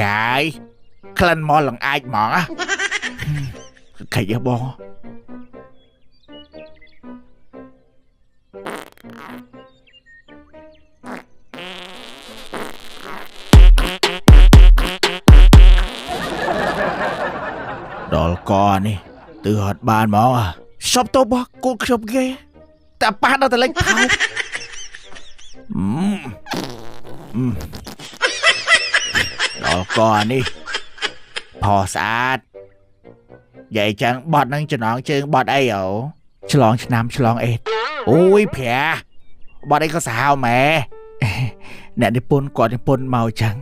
ហើយក្លិនមកលង្អាចហ្មងខិចបងដល់កនេះទើអត់បានមកសពទៅបោះគូខ្ញុំគេតែប៉ះដល់តលេចថោកដល់កនេះផោស្អាតយាយចឹងបត់នឹងចំណងជើងបត់អីអូឆ្លងឆ្នាំឆ្លងអេតអូយប្រាបត់អីក៏សាហាវម៉ែអ្នកនិពន្ធគាត់និពន្ធមកចឹង